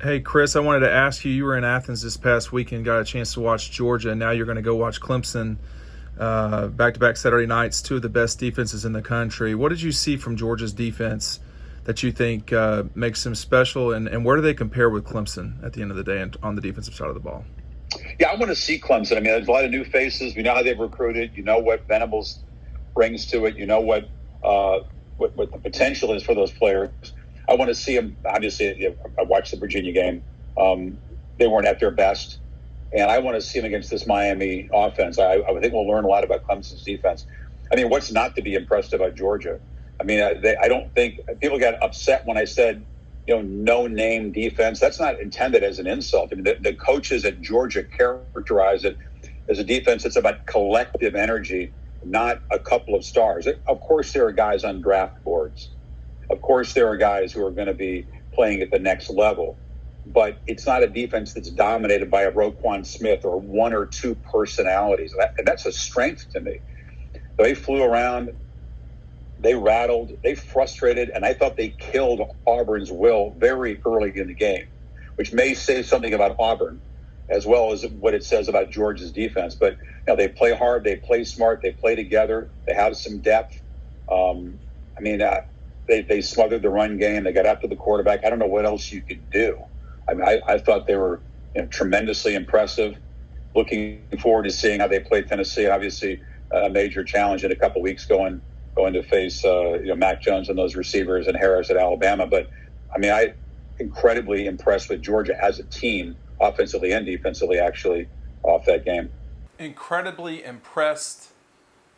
Hey, Chris, I wanted to ask you. You were in Athens this past weekend, got a chance to watch Georgia, and now you're going to go watch Clemson back-to-back Saturday nights, two of the best defenses in the country. What did you see from Georgia's defense that you think makes them special, and where do they compare with Clemson at the end of the day on the defensive side of the ball? Yeah, I want to see Clemson. I mean, there's a lot of new faces. We know how they've recruited. You know what Venables brings to it. You know what the potential is for those players. I want to see them. Obviously, I watched the Virginia game. They weren't at their best, and I want to see them against this Miami offense. I think we'll learn a lot about Clemson's defense. I mean, what's not to be impressed about Georgia? I mean, I don't think people got upset when I said, no name defense. That's not intended as an insult. I mean, the coaches at Georgia characterize it as a defense that's about collective energy, not a couple of stars. Of course, there are guys on draft boards. Of course, there are guys who are going to be playing at the next level. But it's not a defense that's dominated by a Roquan Smith or one or two personalities. That's a strength to me. They flew around. They rattled, they frustrated, and I thought they killed Auburn's will very early in the game, which may say something about Auburn as well as what it says about Georgia's defense. But they play hard, they play smart, they play together, they have some depth. They smothered the run game, they got after the quarterback. I don't know what else you could do. I mean, I thought they were tremendously impressive. Looking forward to seeing how they play Tennessee. Obviously, a major challenge in a couple weeks going to face Mac Jones and those receivers and Harris at Alabama. But I mean, I incredibly impressed with Georgia as a team, offensively and defensively, actually, off that game. Incredibly impressed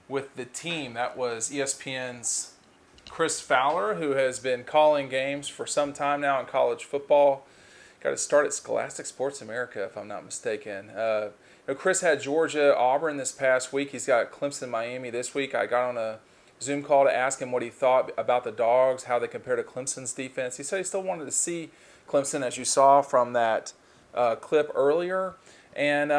with the team. That was ESPN's Chris Fowler, who has been calling games for some time now in college football. Got to start at Scholastic Sports America, if I'm not mistaken. Chris had Georgia, Auburn this past week. He's got Clemson, Miami this week. I got on a Zoom call to ask him what he thought about the Dogs, how they compare to Clemson's defense. He said he still wanted to see Clemson, as you saw from that clip earlier. And,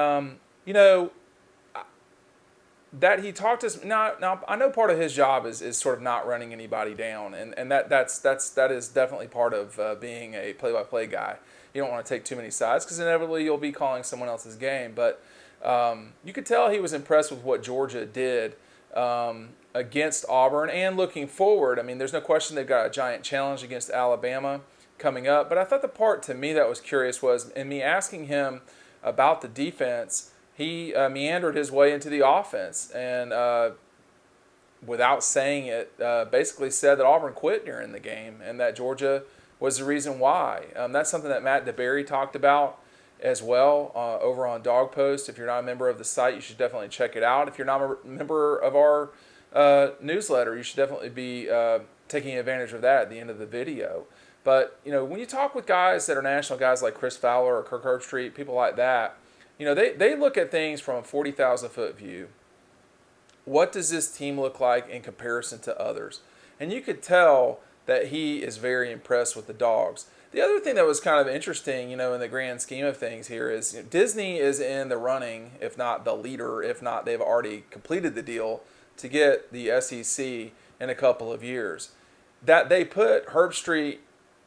that he talked to us. Now, I know part of his job is sort of not running anybody down, and that is definitely part of being a play-by-play guy. You don't want to take too many sides because inevitably you'll be calling someone else's game. But you could tell he was impressed with what Georgia did against Auburn and looking forward. I mean, there's no question they've got a giant challenge against Alabama coming up. But I thought the part to me that was curious was in me asking him about the defense, he meandered his way into the offense and without saying it, basically said that Auburn quit during the game and that Georgia was the reason why. That's something that Matt DeBerry talked about as well over on Dog Post. If you're not a member of the site, you should definitely check it out. If you're not a member of our newsletter, you should definitely be taking advantage of that at the end of the video. But when you talk with guys that are national guys like Chris Fowler or Kirk Herbstreit, people like that, they look at things from a 40,000 foot view. What does this team look like in comparison to others? And you could tell that he is very impressed with the Dogs. The other thing that was kind of interesting, in the grand scheme of things here is Disney is in the running, if not the leader, if not they've already completed the deal to get the SEC in a couple of years. That they put Herbstreit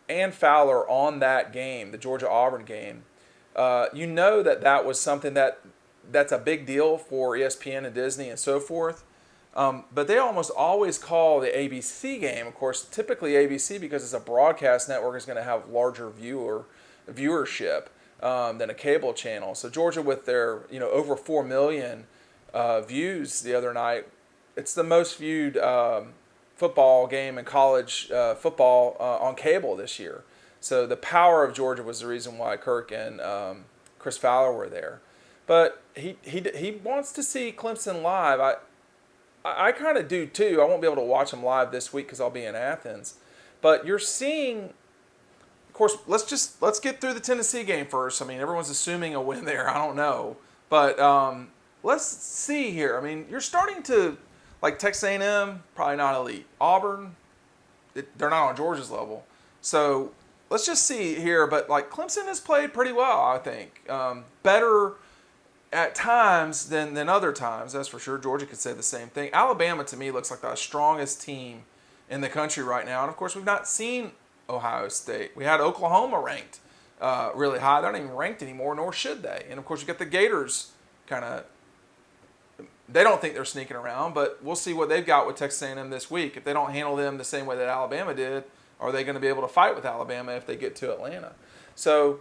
and Fowler on that game, the Georgia-Auburn game, that was something that's a big deal for ESPN and Disney and so forth. But they almost always call the ABC game, of course, typically ABC because it's a broadcast network is going to have larger viewership than a cable channel. So Georgia with their over 4 million views the other night, it's the most viewed football game in college football on cable this year. So the power of Georgia was the reason why Kirk and Chris Fowler were there. But he wants to see Clemson live. I kind of do too. I won't be able to watch them live this week because I'll be in Athens. But you're seeing, of course, let's get through the Tennessee game first. I mean, everyone's assuming a win there. I don't know. But let's see here. I mean, you're starting to, like Texas A&M, probably not elite. Auburn, they're not on Georgia's level. So let's just see here. But like Clemson has played pretty well, I think. Better at times than other times, that's for sure. Georgia could say the same thing. Alabama, to me, looks like the strongest team in the country right now. And, of course, we've not seen Ohio State. We had Oklahoma ranked really high. They're not even ranked anymore, nor should they. And of course, you got the Gators kind of. They don't think they're sneaking around, but we'll see what they've got with Texas A&M this week. If they don't handle them the same way that Alabama did, are they going to be able to fight with Alabama if they get to Atlanta? So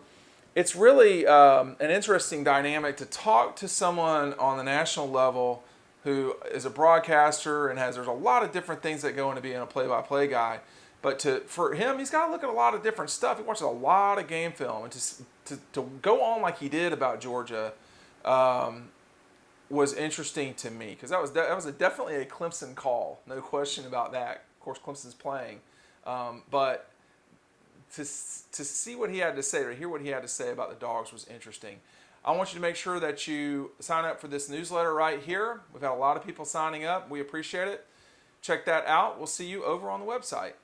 it's really an interesting dynamic to talk to someone on the national level who is a broadcaster and there's a lot of different things that go into being a play-by-play guy. But for him, he's got to look at a lot of different stuff. He watches a lot of game film, and to go on like he did about Georgia was interesting to me, because that was definitely a Clemson call, no question about that. Of course, Clemson's playing, but to see what he had to say, or hear what he had to say about the Dogs, was interesting. I want you to make sure that you sign up for this newsletter right here. We've had a lot of people signing up. We appreciate it. Check that out. We'll see you over on the website.